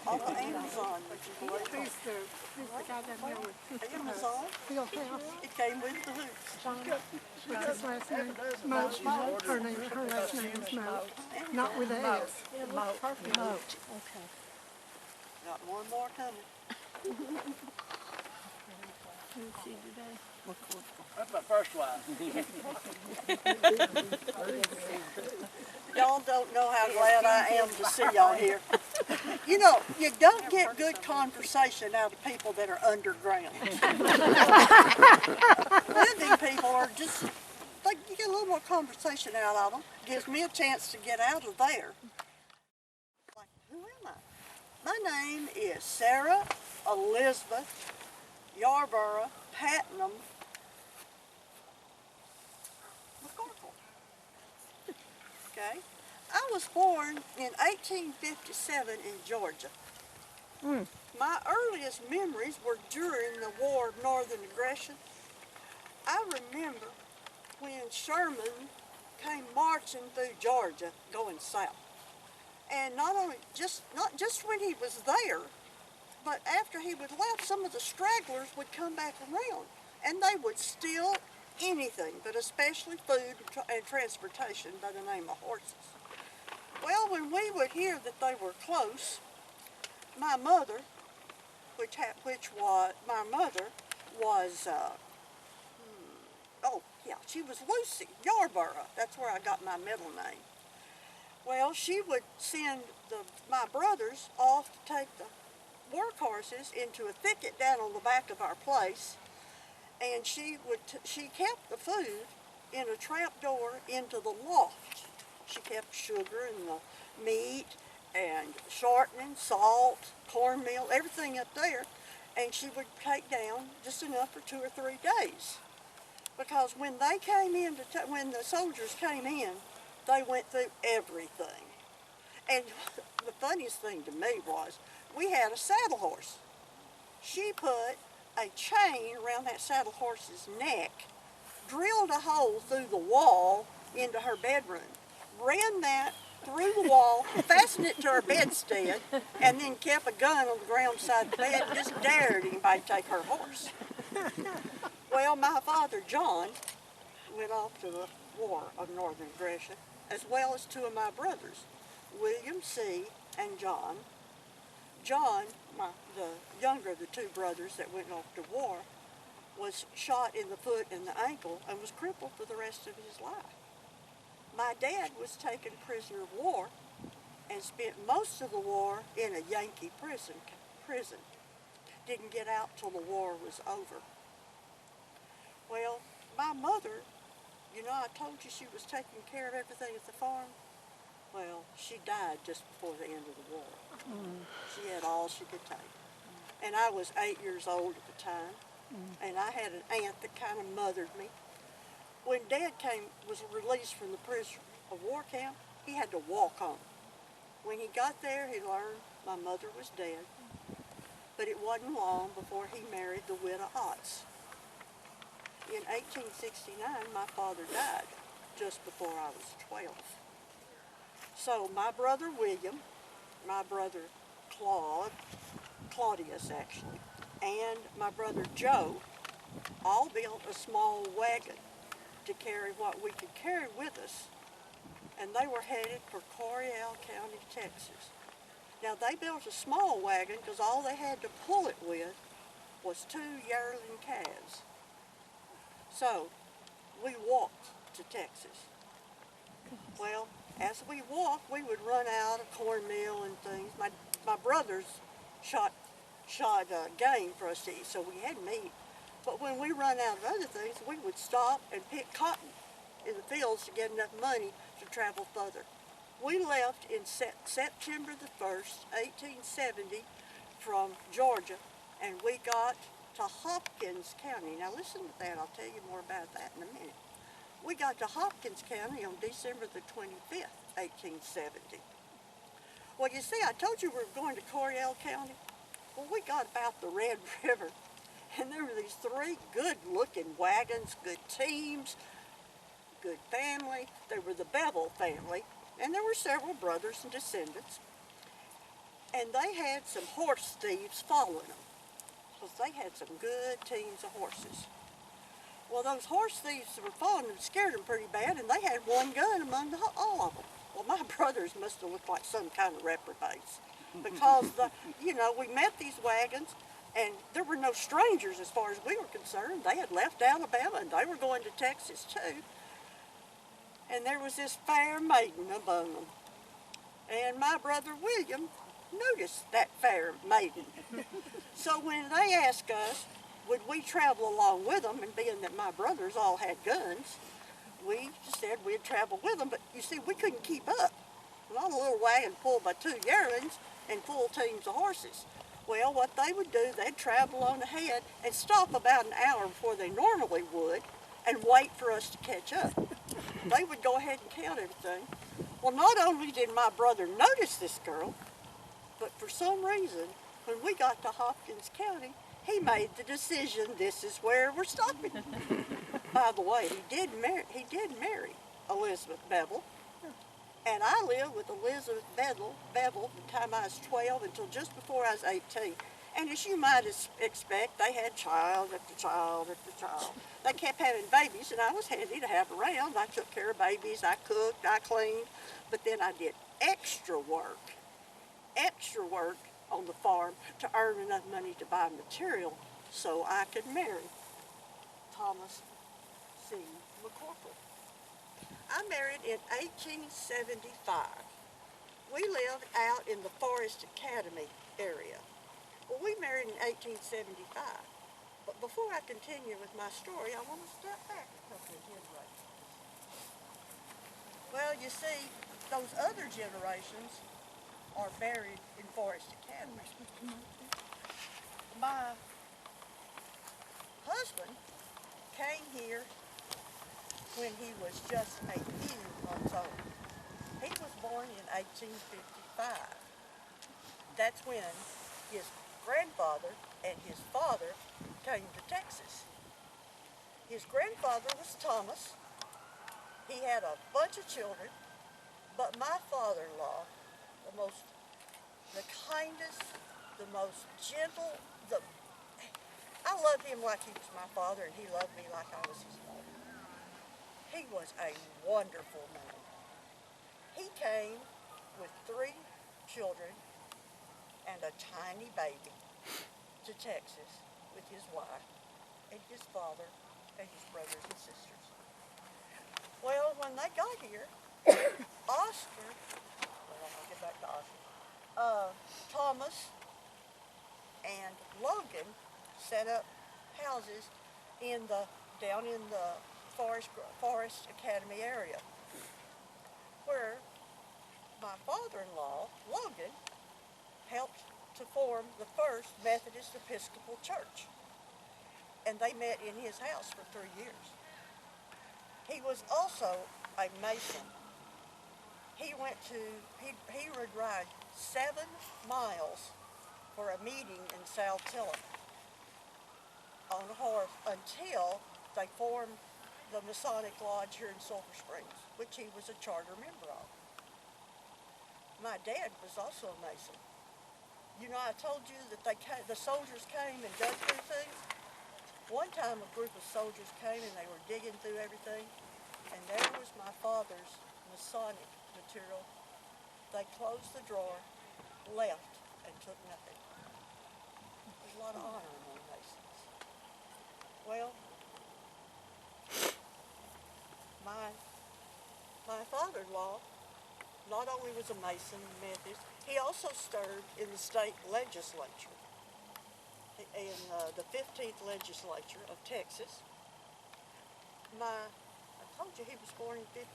On the Amazon. Who's the guy down there with Amazon? It came with the hoops. what's his last name? Moat. Her last name is Moat. Not with an S. Moat. Okay. Got one more coming. Who's she today? McCorkle. That's my first wife. Y'all don't know how glad I am to see y'all here. You know, you don't get good conversation out of people that are underground. Living people are just, like, you get a little more conversation out of them. Gives me a chance to get out of there. Like, who am I? My name is Sarah Elizabeth Yarborough Patman McCorkle. Okay? I was born in 1857 in Georgia. My earliest memories were during the War of Northern Aggression. I remember when Sherman came marching through Georgia going south. And not just when he was there, but after he was left, some of the stragglers would come back around and they would steal anything, but especially food and transportation by the name of horses. Well, when we would hear that they were close, my mother, she was Lucy Yarborough. That's where I got my middle name. Well, she would send my brothers off to take the work horses into a thicket down on the back of our place, and she kept the food in a trap door into the loft. She kept sugar and the meat and shortening, salt, cornmeal, everything up there, and she would take down just enough for 2 or 3 days. Because when they came in, when the soldiers came in, they went through everything. And the funniest thing to me was, we had a saddle horse. She put a chain around that saddle horse's neck, drilled a hole through the wall into her bedroom, ran that through the wall, fastened it to her bedstead, and then kept a gun on the ground beside the bed and just dared anybody to take her horse. Well, my father, John, went off to the War of Northern Aggression, as well as 2 of my brothers, William C. and John. John, the younger of the 2 brothers that went off to war, was shot in the foot and the ankle and was crippled for the rest of his life. My dad was taken prisoner of war and spent most of the war in a Yankee prison. Didn't get out till the war was over. Well, my mother, you know, I told you she was taking care of everything at the farm. Well, she died just before the end of the war. She had all she could take. And I was 8 years old at the time, and I had an aunt that kind of mothered me. When Dad was released from the prisoner of war camp, he had to walk home. When he got there, he learned my mother was dead, but it wasn't long before he married the widow Otts. In 1869, my father died just before I was 12. So my brother William, my brother Claudius actually, and my brother Joe all built a small wagon to carry what we could carry with us, and they were headed for Coryell County, Texas. Now they built a small wagon because all they had to pull it with was 2 yearling calves. So we walked to Texas. Well, as we walked, we would run out of cornmeal and things. My brothers shot game for us to eat, so we had meat. But when we run out of other things, we would stop and pick cotton in the fields to get enough money to travel further. We left in September the 1st, 1870 from Georgia, and we got to Hopkins County. Now listen to that, I'll tell you more about that in a minute. We got to Hopkins County on December the 25th, 1870. Well, you see, I told you we were going to Coryell County. Well, we got about the Red River, and there were these 3 good-looking wagons, good teams, good family. They were the Bevel family, and there were several brothers and descendants, and they had some horse thieves following them, because they had some good teams of horses. Well, those horse thieves were following them, scared them pretty bad, and they had one gun among all of them. Well, my brothers must have looked like some kind of reprobates, because we met these wagons, and there were no strangers as far as we were concerned. They had left Alabama, and they were going to Texas too. And there was this fair maiden among them, and my brother William noticed that fair maiden. So when they asked us, would we travel along with them, and being that my brothers all had guns, we said we'd travel with them, but you see, we couldn't keep up. Not a little wagon pulled by two yearlings and full teams of horses. Well, what they would do, they'd travel on ahead and stop about an hour before they normally would and wait for us to catch up. They would go ahead and count everything. Well, not only did my brother notice this girl, but for some reason, when we got to Hopkins County, he made the decision, this is where we're stopping. By the way, he did marry Elizabeth Bevel, and I lived with Elizabeth Bevel from the time I was 12 until just before I was 18. And as you might expect, they had child after child after child. They kept having babies, and I was handy to have around. I took care of babies, I cooked, I cleaned, but then I did extra work on the farm to earn enough money to buy material so I could marry Thomas C. McCorkle. I married in 1875. We lived out in the Forest Academy area. Well, we married in 1875. But before I continue with my story, I want to step back a couple of generations. Well, you see, those other generations are buried in Forest Academy. My husband came here when he was just a few months old. He was born in 1855. That's when his grandfather and his father came to Texas. His grandfather was Thomas. He had a bunch of children, but my father-in-law, the kindest, the most gentle, I loved him like he was my father, and he loved me like I was his mother. He was a wonderful man. He came with 3 children and a tiny baby to Texas with his wife and his father and his brothers and sisters. Well, when they got here, I'll get back to Oscar. Thomas and Logan set up houses down in the Forest Academy area, where my father-in-law, Logan, helped to form the first Methodist Episcopal Church. And they met in his house for 3 years. He was also a Mason. He would ride 7 miles for a meeting in Saltillo on a horse until they formed the Masonic Lodge here in Sulphur Springs, which he was a charter member of. My dad was also a Mason. You know, I told you that the soldiers came and dug through things. One time a group of soldiers came and they were digging through everything, and there was my father's Masonic material. They closed the drawer, left, and took nothing. There's a lot of honor among Masons. Well, my father-in-law not only was a Mason Methodist, he also served in the state legislature, in the 15th legislature of Texas. I told you he was born in 55.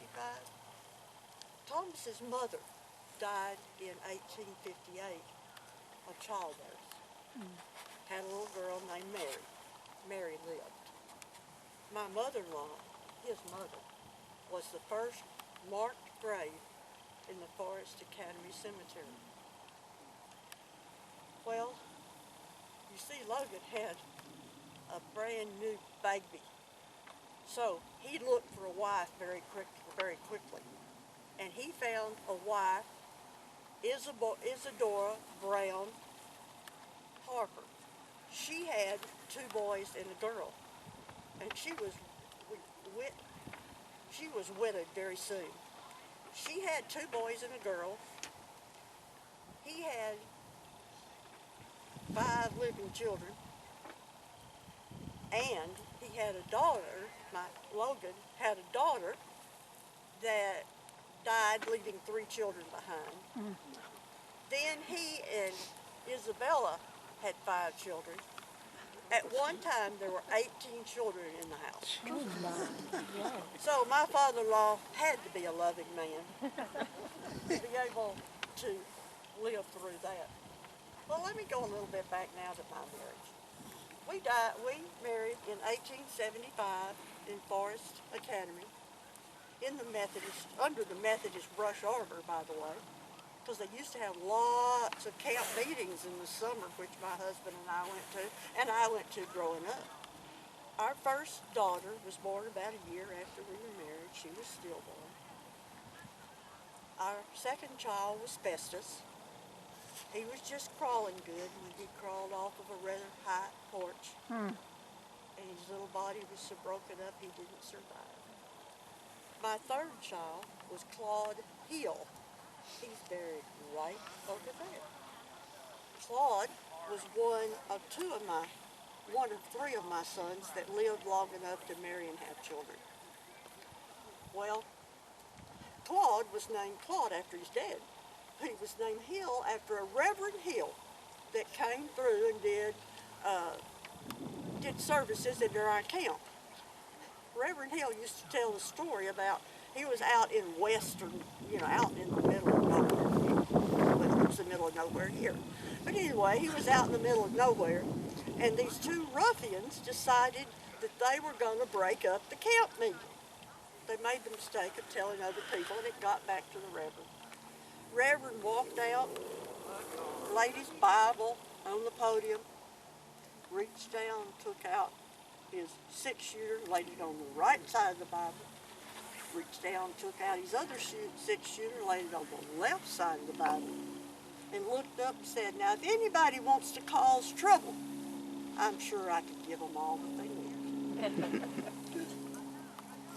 Thomas's mother died in 1858 of childbirth. Had a little girl named Mary. Mary lived. My mother-in-law, his mother, was the first marked grave in the Forest Academy Cemetery. Well, you see, Logan had a brand new baby. So he looked for a wife very quickly. And he found found a wife, Isadora Brown Harper. She had 2 boys and a girl, and she was widowed very soon. She had 2 boys and a girl. He had 5 living children, and he had a daughter. Logan had a daughter that died, leaving 3 children behind. Then he and Isabella had 5 children. At one time, there were 18 children in the house. Oh, my. Yeah. So my father-in-law had to be a loving man to be able to live through that. Well, let me go a little bit back now to my marriage. We married in 1875 in Forest Academy, under the Methodist brush arbor, by the way, because they used to have lots of camp meetings in the summer, which my husband and I went to growing up. Our first daughter was born about a year after we were married. She was stillborn. Our second child was Festus. He was just crawling good when he crawled off of a rather high porch. And his little body was so broken up he didn't survive. My third child was Claude Hill. He's buried right over there. Claude was one of 3 of my sons that lived long enough to marry and have children. Well, Claude was named Claude after his dad. He was named Hill after a Reverend Hill that came through and did services in our camp. Reverend Hill used to tell the story about he was out in out in the middle of nowhere. Well, it was the middle of nowhere here. But anyway, he was out in the middle of nowhere, and these 2 ruffians decided that they were going to break up the camp meeting. They made the mistake of telling other people, and it got back to the Reverend. Reverend walked out, laid his Bible on the podium, reached down, took out his 6-shooter, laid it on the right side of the Bible, reached down, took out his other 6-shooter, laid it on the left side of the Bible, and looked up and said, "Now, if anybody wants to cause trouble, I'm sure I could give them all that they need."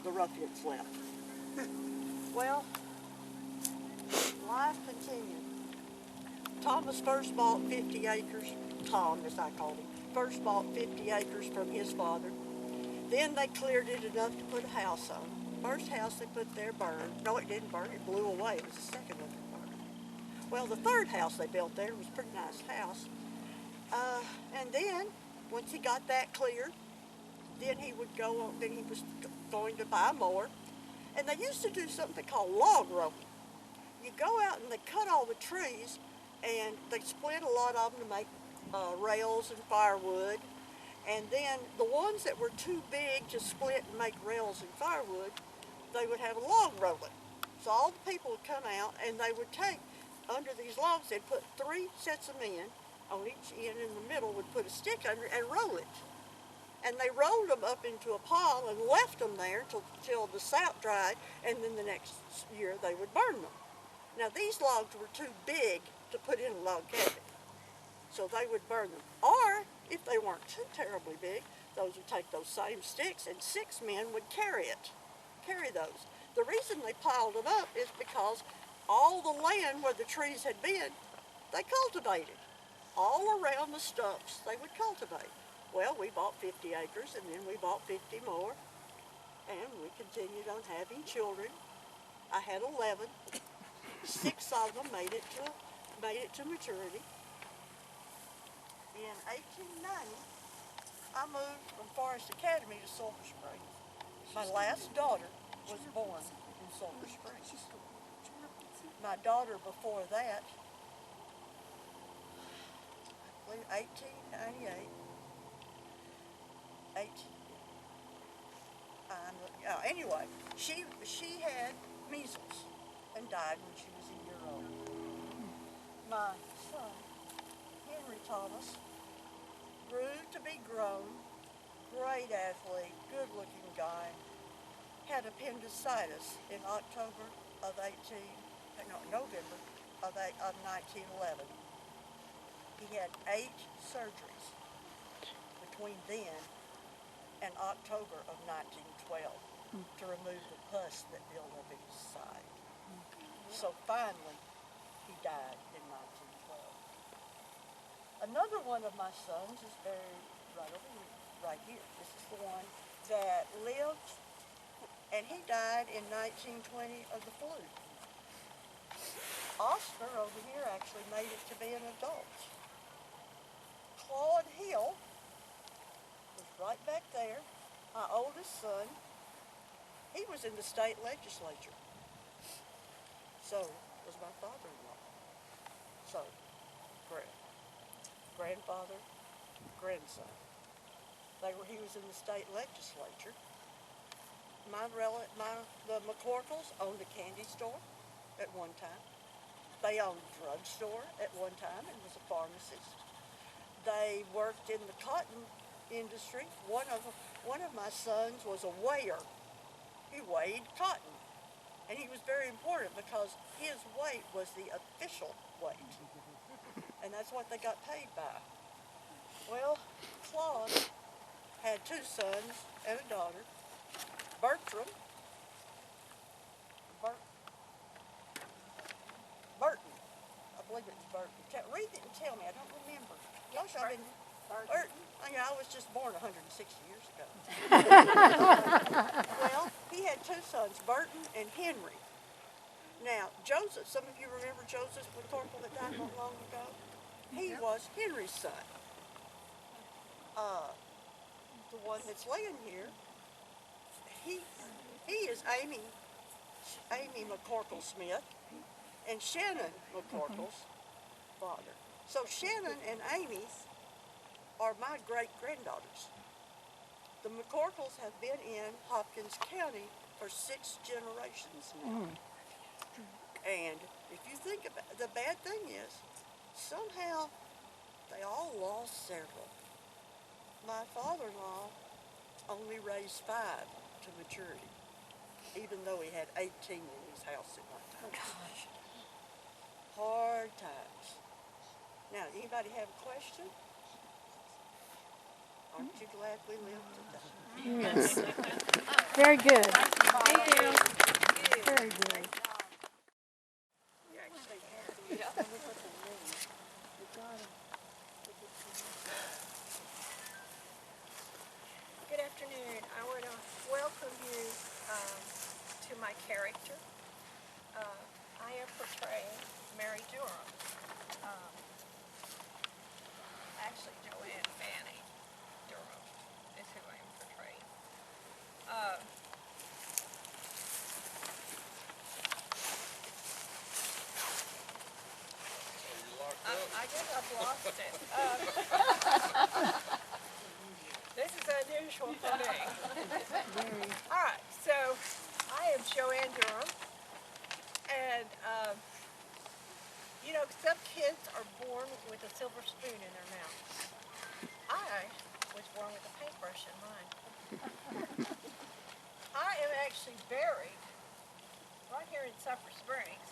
The ruffians left. Well, life continued. Thomas first bought 50 acres, Tom as I called him, first bought 50 acres from his father. Then they cleared it enough to put a house on. First house they put there burned. No, it didn't burn, it blew away. It was the second one that burned. Well, the third house they built there was a pretty nice house. And then, once he got that cleared, then he would go on, then he was going to buy more. And they used to do something called log rolling. You go out and they cut all the trees, and they split a lot of them to make rails and firewood. And then the ones that were too big to split and make rails and firewood, they would have a log rolling. So all the people would come out, and they would take, under these logs, they'd put 3 sets of men on each end. In the middle would put a stick under and roll it. And they rolled them up into a pile and left them there till the sap dried, and then the next year they would burn them. Now these logs were too big to put in a log cabin, so they would burn them. Or, if they weren't too terribly big, those would take those same sticks, and 6 men would carry those. The reason they piled them up is because all the land where the trees had been, they cultivated. All around the stumps, they would cultivate. Well, we bought 50 acres, and then we bought 50 more, and we continued on having children. I had 11. 6 of them made it to maturity. In 1890, I moved from Forest Academy to Sulphur Springs. My last daughter was born in Sulphur Springs. My daughter before that, I believe 1898. Anyway, she had measles and died when she was a year old. My son, Henry Thomas, grew to be grown, great athlete, good-looking guy, had appendicitis in October of 18 no, November of 1911. He had 8 surgeries between then and October of 1912 to remove the pus that built up in his side. So finally, he died in 1912. Another one of my sons is buried right over here, right here. This is the one that lived, and he died in 1920 of the flu. Oscar over here actually made it to be an adult. Claude Hill was right back there, my oldest son. He was in the state legislature. So was my father-in-law. So, grandfather, grandson. He was in the state legislature. The McCorkles owned a candy store at one time. They owned a drugstore at one time and was a pharmacist. They worked in the cotton industry. One of my sons was a weigher. He weighed cotton. And he was very important because his weight was the official weight. And that's what they got paid by. Well, Claude had 2 sons and a daughter. Burton. I believe it's Burton. Read it and tell me. I don't remember. Gosh, I've been Burton. I was just born 160 years ago. Well, he had 2 sons, Burton and Henry. Now, Joseph, some of you remember Joseph McCorkle that died not long ago? He was Henry's son. The one that's laying here, he is Amy McCorkle Smith and Shannon McCorkle's father. So Shannon and Amy are my great-granddaughters. The McCorkles have been in Hopkins County for 6 generations now. And if you think about it, the bad thing is, somehow they all lost several. My father-in-law only raised 5 to maturity, even though he had 18 in his house at one time. Gosh. Hard times. Now, anybody have a question? Aren't you glad we lived today? Yes. Very good. Thank you. Very good. You actually have. Good afternoon. I want to welcome you to my character. I am portraying Mary Durham. Actually, JoAnn Fanny Durham is who I am portraying. I guess I've lost it. This is unusual for me. All right, so I am JoAnn Durham, and you know, some kids are born with a silver spoon in their mouth. I was born with a paintbrush in mine. I am actually buried right here in Sulphur Springs,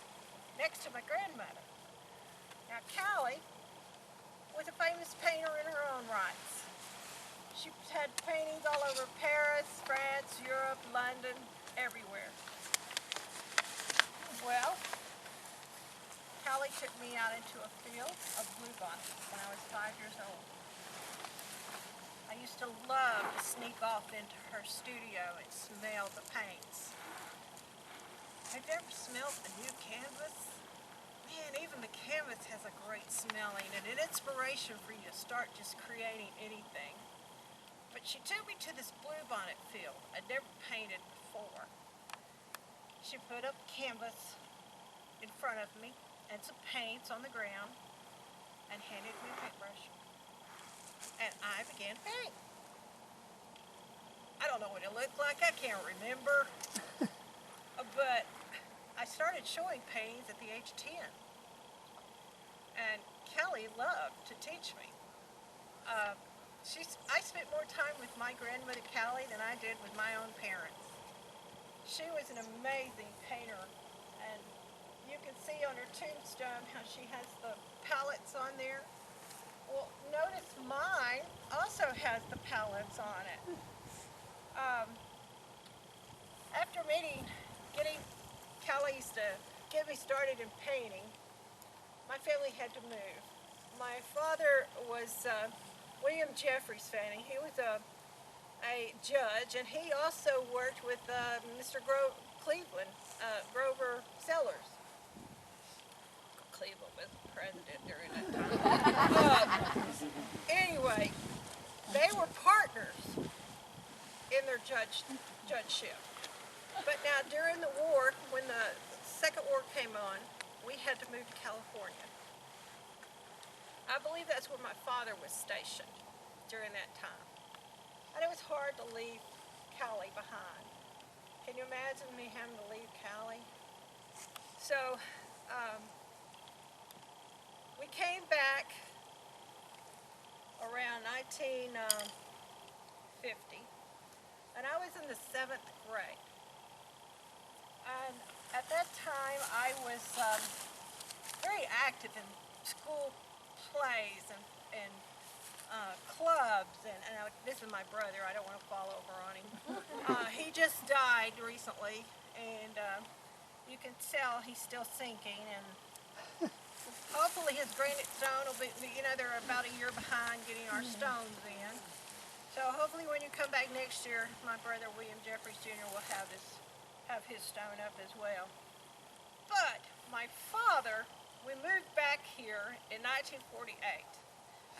next to my grandmother. Now, Callie was a famous painter in her own rights. She had paintings all over Paris, France, Europe, London, everywhere. Well, Callie took me out into a field of bluebonnets when I was 5 years old. I used to love to sneak off into her studio and smell the paints. Have you ever smelled a new canvas? Man, even the canvas has a great smelling and an inspiration for you to start just creating anything. But she took me to this bluebonnet field I'd never painted before. She put up canvas in front of me and some paints on the ground and handed me a paintbrush. And I began painting. I don't know what it looked like, I can't remember. But I started showing paintings at the age of 10. And Kelly loved to teach me. I spent more time with my grandmother Callie than I did with my own parents. She was an amazing painter, and you can how she has the palettes on there. Well, notice mine also has the palettes on it. After getting Kelly's to get me started in painting, my family had to move. My father was William Jeffries' family. He was a judge, and he also worked with Mr. Cleveland, Grover Sellers. Cleveland was president during that time. Anyway, they were partners in their judgeship. But now during the war, when the Second War came on, we had to move to California. I believe that's where my father was stationed during that time. And it was hard to leave Cali behind. Can you imagine me having to leave Cali? So we came back around 1950, and I was in the 7th grade. And at that time, I was very active in school plays and clubs, and this is my brother. I don't want to fall over on him. He just died recently, and you can tell he's still sinking, and hopefully his granite stone will be, they're about a year behind getting our stones in. So hopefully when you come back next year, my brother William Jeffries Jr. will have his stone up as well. But my father, we moved back here in 1948,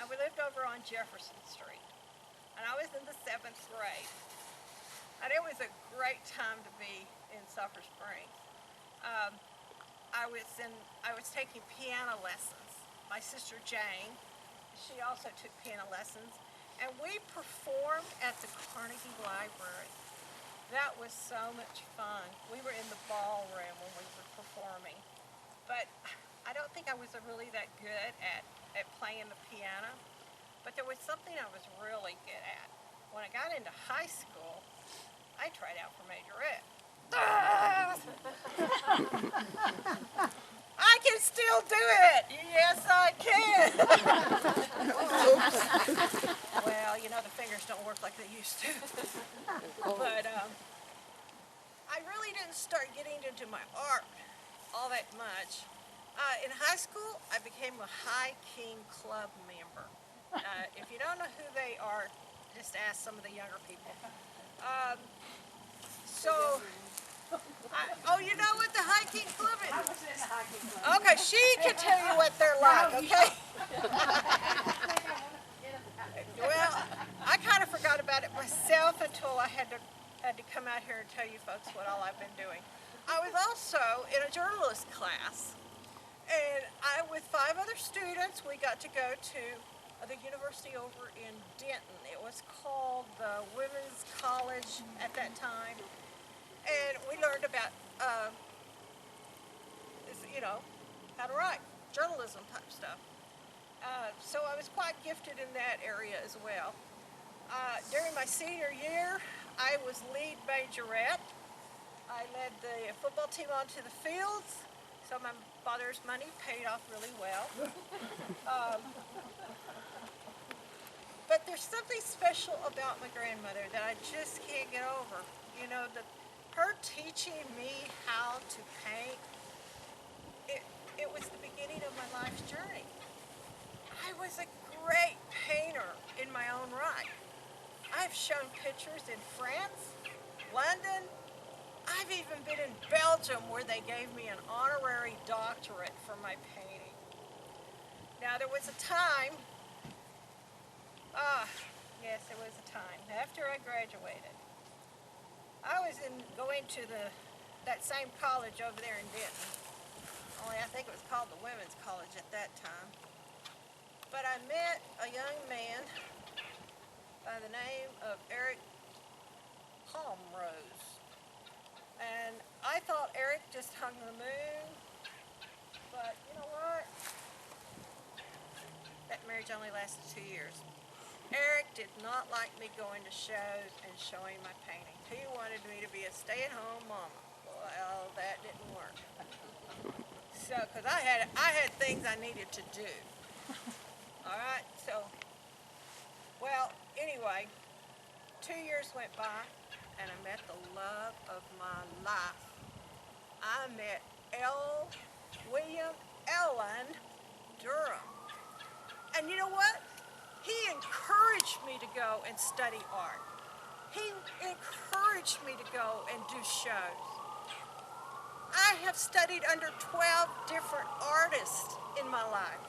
and we lived over on Jefferson Street. And I was in the 7th grade. And it was a great time to be in Sulphur Springs. I was taking piano lessons. My sister Jane, she also took piano lessons. And we performed at the Carnegie Library. That was so much fun. We were in the ballroom when we were performing. But I don't think I was really that good at playing the piano. But there was something I was really good at. When I got into high school, I tried out for majorette. I can still do it! Yes, I can! Well, the fingers don't work like they used to. But I really didn't start getting into my art all that much. In high school, I became a High King Club member. If you don't know who they are, just ask some of the younger people. You know what the High King Club is? I was in the High King Club. Okay, she can tell you what they're like, okay? Well, I kind of forgot about it myself until I had to come out here and tell you folks what all I've been doing. I was also in a journalist class, and with 5 other students, we got to go to the university over in Denton. It was called the Women's College at that time, and we learned about, how to write, journalism type stuff. So I was quite gifted in that area as well. During my senior year, I was lead majorette. I led the football team onto the fields, so my father's money paid off really well. But there's something special about my grandmother that I just can't get over. Her teaching me how to paint, it was the beginning of my life's journey. I was a great painter in my own right. I've shown pictures in France, London. I've even been in Belgium where they gave me an honorary doctorate for my painting. Now there was a time, yes, there was a time, after I graduated, I was going to that same college over there in Denton. Only I think it was called the Women's College at that time. But I met a young man by the name of Eric Palmrose. And I thought Eric just hung the moon, but you know what? That marriage only lasted 2 years. Eric did not like me going to shows and showing my paintings. He wanted me to be a stay-at-home mama. Well, that didn't work. So So, because I had things I needed to do. All right, so, well, anyway, 2 years went by, and I met the love of my life. I met William Ellen Durham. And you know what? He encouraged me to go and study art. He encouraged me to go and do shows. I have studied under 12 different artists in my life.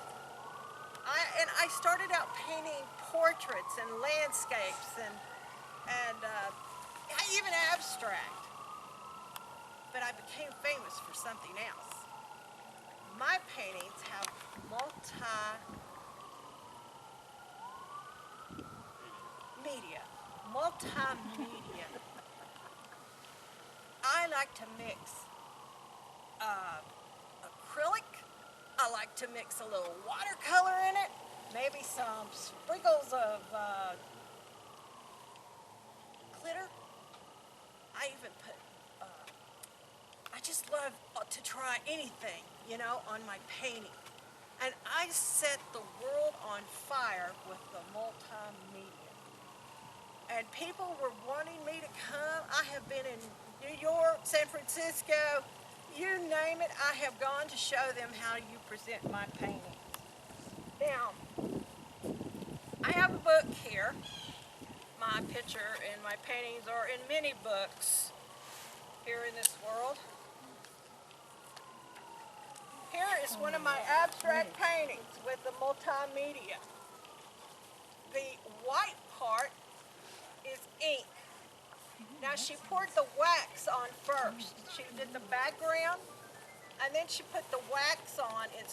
I started out painting portraits and landscapes and even abstract. But I became famous for something else. My paintings have multimedia. I like to mix acrylic. I like to mix a little watercolor in it, maybe some sprinkles of glitter. I even put, I just love to try anything, you know, on my painting. And I set the world on fire with the multimedia. And people were wanting me to come. I have been in New York, San Francisco, you name it. I have gone to show them how you present my paintings. Now, I have a book here. My picture and my paintings are in many books here in this world. Here is one of my abstract paintings with the multimedia. The white part is ink. Now she poured the wax on first. She did the background, and then she put the wax on, and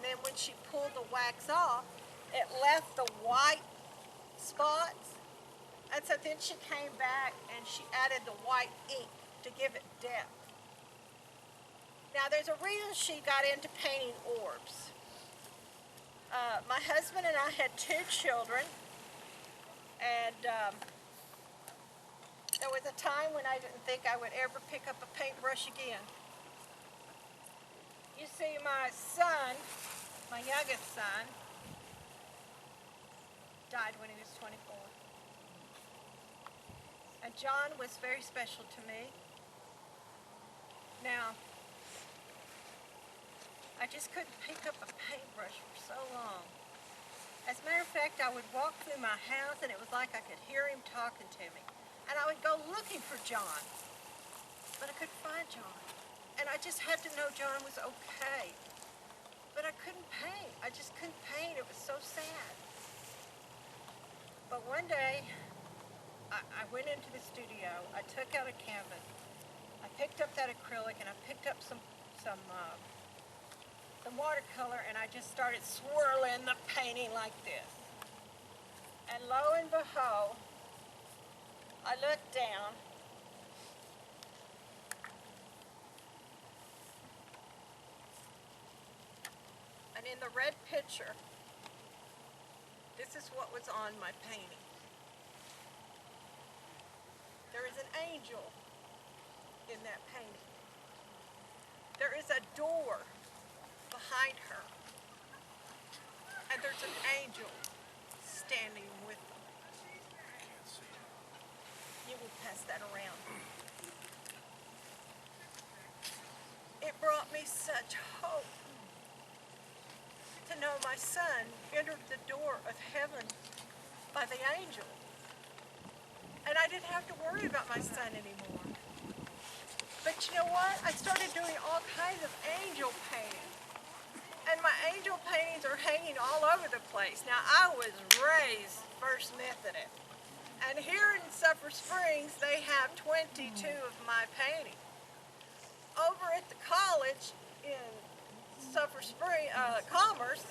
then when she pulled the wax off, it left the white spots. And so then she came back and she added the white ink to give it depth. Now there's a reason she got into painting orbs. My husband and I had 2 children, and there was a time when I didn't think I would ever pick up a paintbrush again. You see, my son, my youngest son, died when he was 24. And John was very special to me. Now, I just couldn't pick up a paintbrush for so long. As a matter of fact, I would walk through my house and it was like I could hear him talking to me. And I would go looking for John, but I couldn't find John. And I just had to know John was okay. But I couldn't paint. I just couldn't paint. It was so sad. But one day, I went into the studio. I took out a canvas. I picked up that acrylic and I picked up some watercolor, and I just started swirling the painting like this. And lo and behold, I looked down, and in the red picture, this is what was on my painting. There is an angel in that painting. There is a door behind her, and there's an angel standing with them. You will pass that around. It brought me such hope to know my son entered the door of heaven by the angel. And I didn't have to worry about my son anymore. But you know what? I started doing all kinds of angel painting. And my angel paintings are hanging all over the place. Now, I was raised First Methodist. And here in Sulphur Springs, they have 22 of my paintings. Over at the college in Sulphur Springs, Commerce,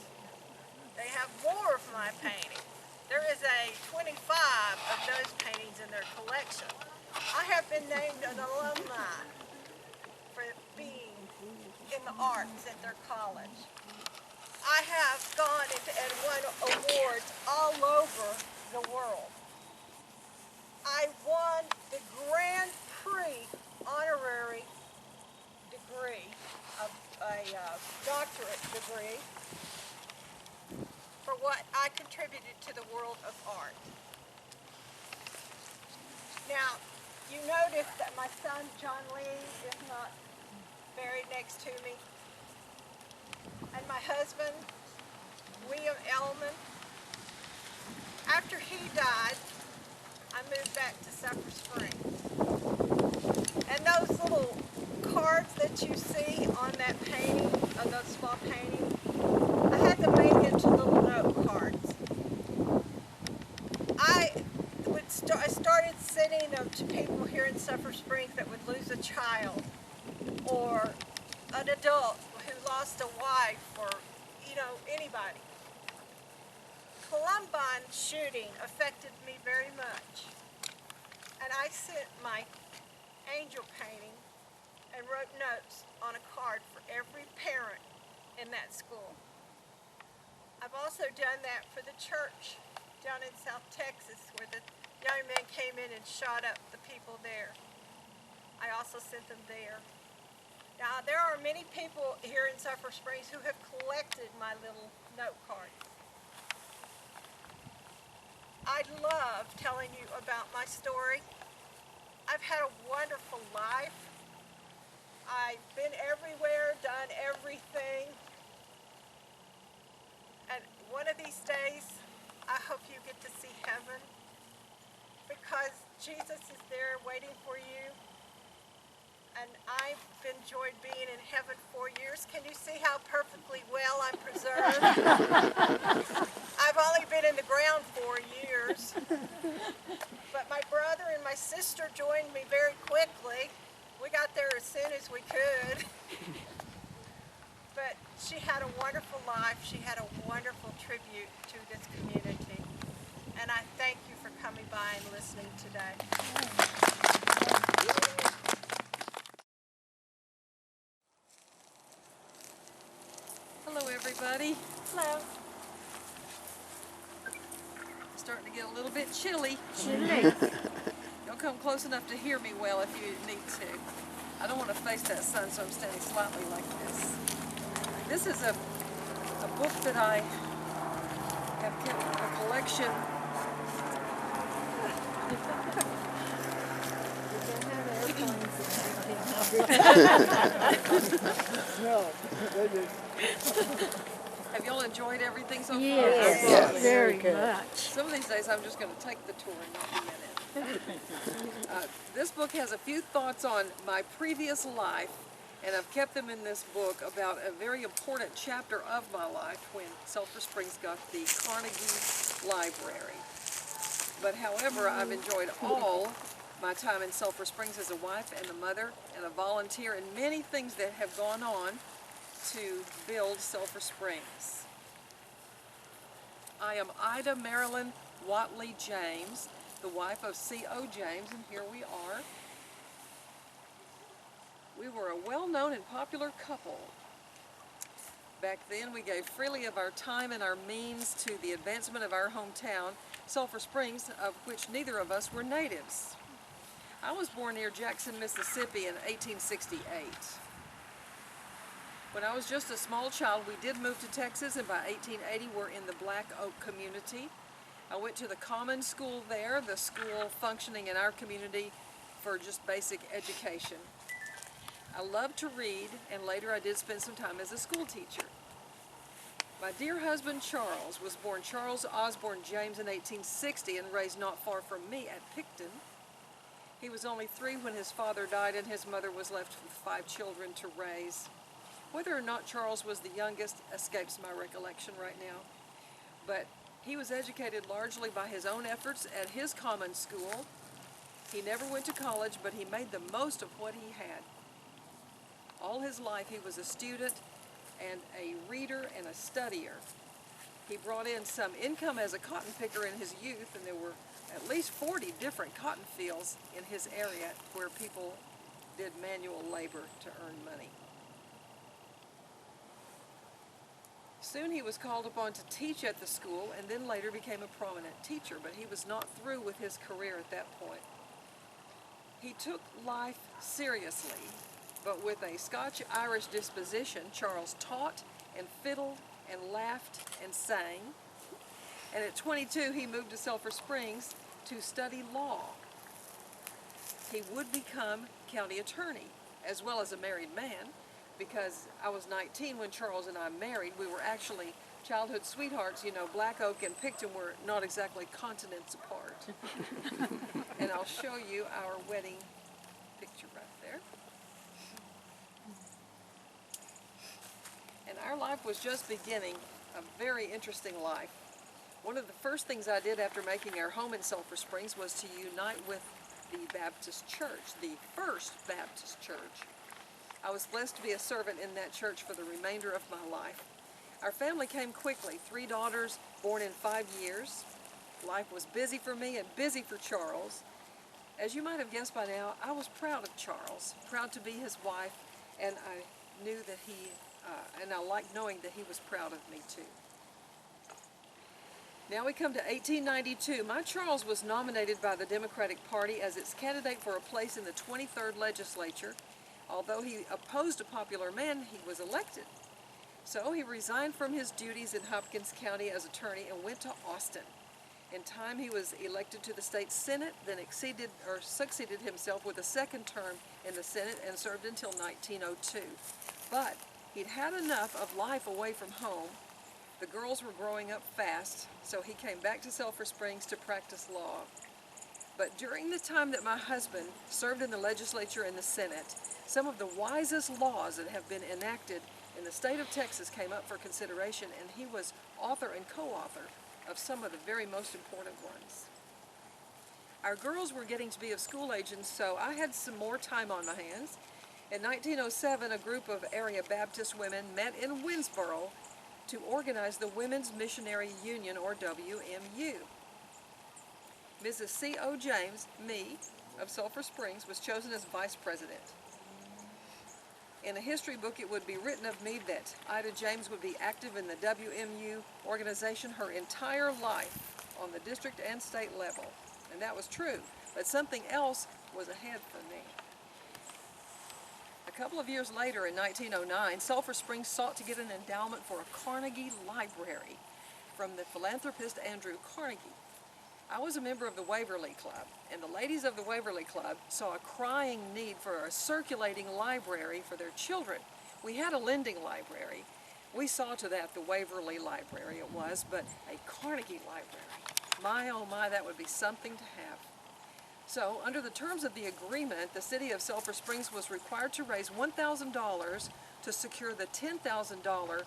they have more of my paintings. There is a 25 of those paintings in their collection. I have been named an alumni for being in the arts at their college. I have gone and won awards all over the world. I won the Grand Prix honorary degree of a doctorate degree for what I contributed to the world of art. Now, you notice that my son, John Lee, is not buried next to me. And my husband, William Ellman, after he died, I moved back to Sulphur Springs. And those little cards that you see on that painting, of those small paintings, I had them made into little note cards. I started sending them to people here in Sulphur Springs that would lose a child, or an adult who lost a wife, or, you know, anybody. Columbine shooting affected me very much. And I sent my angel painting and wrote notes on a card for every parent in that school. I've also done that for the church down in South Texas, where the young men came in and shot up the people there. I also sent them there. Now, there are many people here in Sulphur Springs who have collected my little note cards. I love telling you about my story. I've had a wonderful life. I've been everywhere, done everything. And one of these days, I hope you get to see heaven, because Jesus is there waiting for you. And I've enjoyed being in heaven 4 years. Can you see how perfectly well I'm preserved? I've only been in the ground 4 years. But my brother and my sister joined me very quickly. We got there as soon as we could. But she had a wonderful life. She had a wonderful tribute to this community. And I thank you for coming by and listening today. Hello, everybody. Hello. It's starting to get a little bit chilly. Chilly. Don't come close enough to hear me well if you need to. I don't want to face that sun, so I'm standing slightly like this. This is a book that I have kept a collection. Have y'all enjoyed everything so far? Yes, Yes. very much. Some of these days I'm just going to take the tour and not be in it. This book has a few thoughts on my previous life, and I've kept them in this book about a very important chapter of my life when Sulphur Springs got the Carnegie Library. But however, I've enjoyed all my time in Sulphur Springs as a wife and a mother and a volunteer, and many things that have gone on to build Sulphur Springs. I am Ida Marilyn Whatley James, the wife of C.O. James, and here we are. We were a well-known and popular couple. Back then, we gave freely of our time and our means to the advancement of our hometown, Sulphur Springs, of which neither of us were natives. I was born near Jackson, Mississippi in 1868. When I was just a small child, we did move to Texas, and by 1880 we're in the Black Oak community. I went to the common school there, the school functioning in our community for just basic education. I loved to read, and later I did spend some time as a school teacher. My dear husband Charles was born Charles Osborne James in 1860 and raised not far from me at Picton. He was only 3 when his father died, and his mother was left with 5 children to raise. Whether or not Charles was the youngest escapes my recollection right now, but he was educated largely by his own efforts at his common school. He never went to college, but he made the most of what he had. All his life he was a student and a reader and a studier. He brought in some income as a cotton picker in his youth, and there were at least 40 different cotton fields in his area where people did manual labor to earn money. Soon he was called upon to teach at the school, and then later became a prominent teacher, but he was not through with his career at that point. He took life seriously, But with a Scotch-Irish disposition, Charles taught and fiddled and laughed and sang. And at 22, he moved to Sulphur Springs to study law. He would become county attorney, as well as a married man, because I was 19 when Charles and I married. We were actually childhood sweethearts. You know, Black Oak and Picton were not exactly continents apart. And I'll show you our wedding picture right there. And our life was just beginning, a very interesting life. One of the first things I did after making our home in Sulphur Springs was to unite with the Baptist church, the First Baptist Church. I was blessed to be a servant in that church for the remainder of my life. Our family came quickly, 3 daughters born in 5 years. Life was busy for me and busy for Charles. As you might have guessed by now, I was proud of Charles, proud to be his wife, and I knew that and I liked knowing that he was proud of me too. Now we come to 1892. My Charles was nominated by the Democratic Party as its candidate for a place in the 23rd legislature. Although he opposed a popular man, he was elected. So he resigned from his duties in Hopkins County as attorney and went to Austin. In time, he was elected to the state Senate, then succeeded himself with a second term in the Senate and served until 1902. But he'd had enough of life away from home. The girls were growing up fast, so he came back to Sulphur Springs to practice law. But during the time that my husband served in the legislature and the Senate, some of the wisest laws that have been enacted in the state of Texas came up for consideration, and he was author and co-author of some of the very most important ones. Our girls were getting to be of school age, and so I had some more time on my hands. In 1907, a group of area Baptist women met in Winsboro to organize the Women's Missionary Union, or WMU. Mrs. C.O. James, me, of Sulphur Springs, was chosen as vice president. In a history book, it would be written of me that Ida James would be active in the WMU organization her entire life on the district and state level. And that was true, but something else was ahead for me. A couple of years later, in 1909, Sulphur Springs sought to get an endowment for a Carnegie library from the philanthropist Andrew Carnegie. I was a member of the Waverly Club, and the ladies of the Waverly Club saw a crying need for a circulating library for their children. We had a lending library. We saw to that the Waverly Library it was, but a Carnegie library. My, oh my, that would be something to have. So, under the terms of the agreement, the city of Sulphur Springs was required to raise $1,000 to secure the $10,000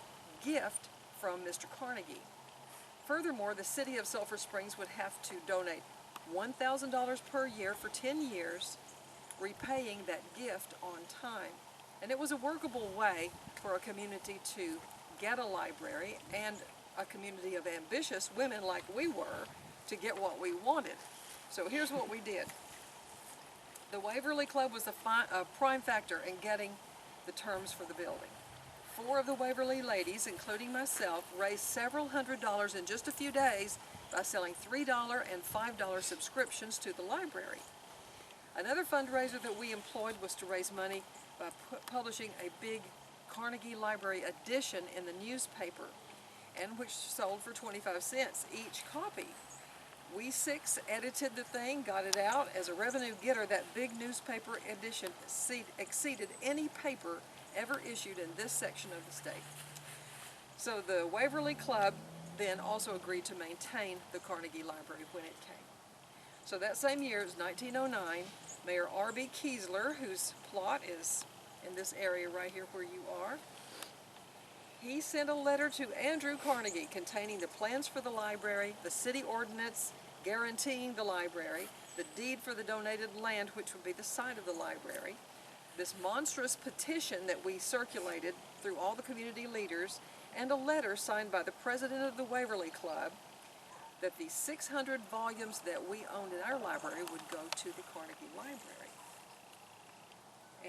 gift from Mr. Carnegie. Furthermore, the city of Sulphur Springs would have to donate $1,000 per year for 10 years, repaying that gift on time. And it was a workable way for a community to get a library, and a community of ambitious women like we were to get what we wanted. So here's what we did. The Waverly Club was a prime factor in getting the terms for the building. 4 of the Waverly ladies, including myself, raised several $100s in just a few days by selling $3 and $5 subscriptions to the library. Another fundraiser that we employed was to raise money by publishing a big Carnegie Library edition in the newspaper, and which sold for 25 cents each copy. We 6 edited the thing, got it out. As a revenue getter, that big newspaper edition exceeded any paper ever issued in this section of the state. So the Waverly Club then also agreed to maintain the Carnegie Library when it came. So that same year, it was 1909, Mayor R.B. Kiesler, whose plot is in this area right here where you are, he sent a letter to Andrew Carnegie containing the plans for the library, the city ordinance guaranteeing the library, the deed for the donated land, which would be the site of the library, this monstrous petition that we circulated through all the community leaders, and a letter signed by the president of the Waverly Club that the 600 volumes that we owned in our library would go to the Carnegie Library.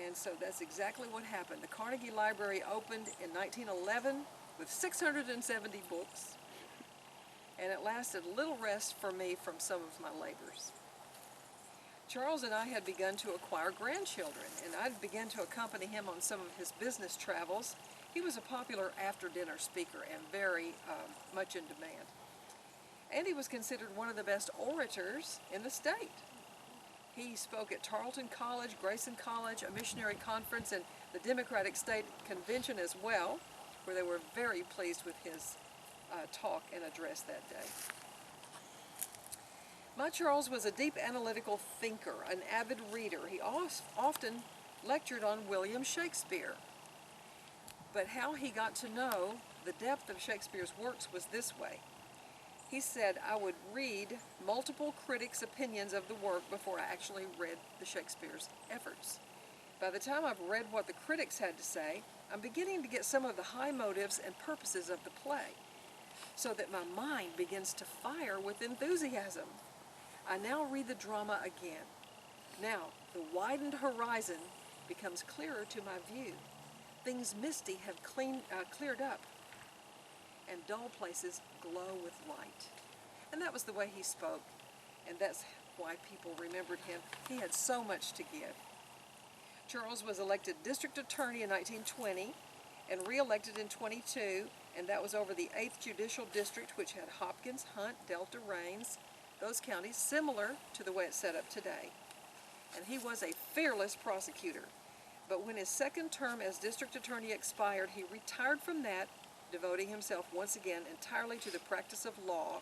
And so that's exactly what happened. The Carnegie Library opened in 1911 with 670 books, and it lasted little rest for me from some of my labors. Charles and I had begun to acquire grandchildren, and I'd begun to accompany him on some of his business travels. He was a popular after-dinner speaker and very much in demand. And he was considered one of the best orators in the state. He spoke at Tarleton College, Grayson College, a missionary conference, and the Democratic State Convention as well, where they were very pleased with his talk and address that day. My Charles was a deep analytical thinker, an avid reader. He often lectured on William Shakespeare. But how he got to know the depth of Shakespeare's works was this way. He said, I would read multiple critics' opinions of the work before I actually read the Shakespeare's efforts. By the time I've read what the critics had to say, I'm beginning to get some of the high motives and purposes of the play, so that my mind begins to fire with enthusiasm. I now read the drama again. Now, the widened horizon becomes clearer to my view. Things misty have cleared up, and dull places glow with light. And that was the way he spoke, and that's why people remembered him. He had so much to give. Charles was elected district attorney in 1920 and re-elected in 22, and that was over the 8th Judicial District, which had Hopkins, Hunt, Delta, Rains, those counties, similar to the way it's set up today. And he was a fearless prosecutor. But when his second term as district attorney expired, he retired from that, devoting himself once again entirely to the practice of law,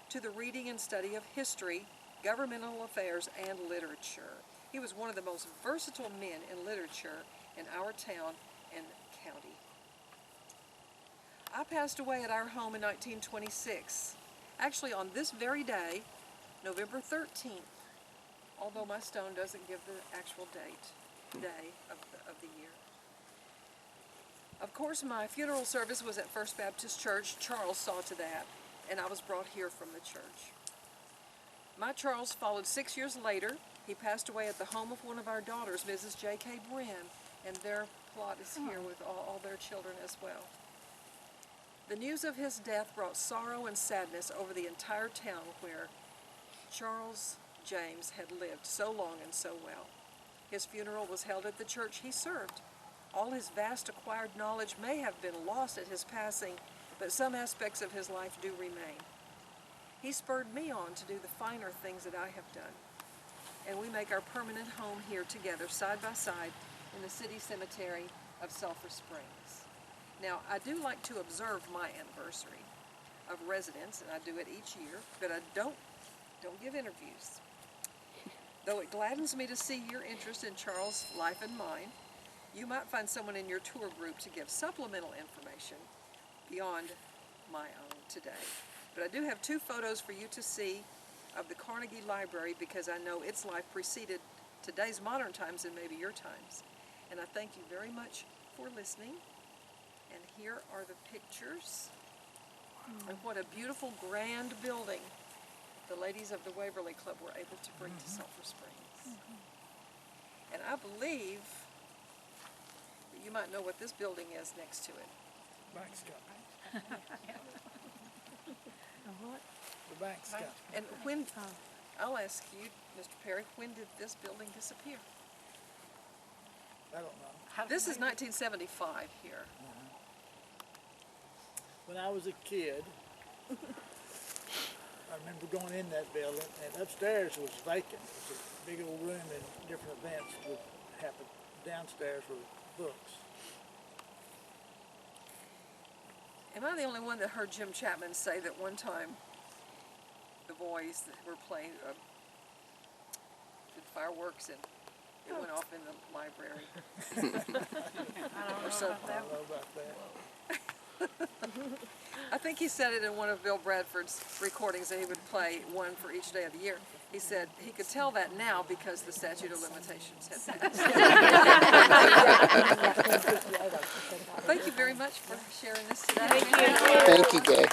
to the reading and study of history, governmental affairs, and literature. He was one of the most versatile men in literature in our town and county. I passed away at our home in 1926, actually on this very day, November 13th, although my stone doesn't give the actual day of the year. Of course, my funeral service was at First Baptist Church. Charles saw to that, and I was brought here from the church. My Charles followed 6 years later. He passed away at the home of one of our daughters, Mrs. J.K. Brin, and their plot is here with all their children as well. The news of his death brought sorrow and sadness over the entire town where Charles James had lived so long and so well. His funeral was held at the church he served. All his vast acquired knowledge may have been lost at his passing, but some aspects of his life do remain. He spurred me on to do the finer things that I have done. And we make our permanent home here together, side by side, in the city cemetery of Sulphur Springs. Now, I do like to observe my anniversary of residence, and I do it each year, but I don't give interviews. Though it gladdens me to see your interest in Charles' life and mine, you might find someone in your tour group to give supplemental information beyond my own today. But I do have 2 photos for you to see of the Carnegie Library because I know its life preceded today's modern times and maybe your times. And I thank you very much for listening. And here are the pictures of what a beautiful, grand building the ladies of the Waverly Club were able to bring to Sulphur Springs. And I believe that you might know what this building is next to it. Bank Scott. The Bank Scott. And when, I'll ask you, Mr. Perry, when did this building disappear? I don't know. This is 1975 here. When I was a kid, I remember going in that building, and upstairs was vacant. It was a big old room, and different events would happen. Downstairs were books. Am I the only one that heard Jim Chapman say that one time the boys that were playing did fireworks and it went off in the library? I don't know about that. I don't know about that. I think he said it in one of Bill Bradford's recordings that he would play one for each day of the year. He said he could tell that now because the statute of limitations had passed. Thank you very much for sharing this today. Thank you. Thank you, Gay.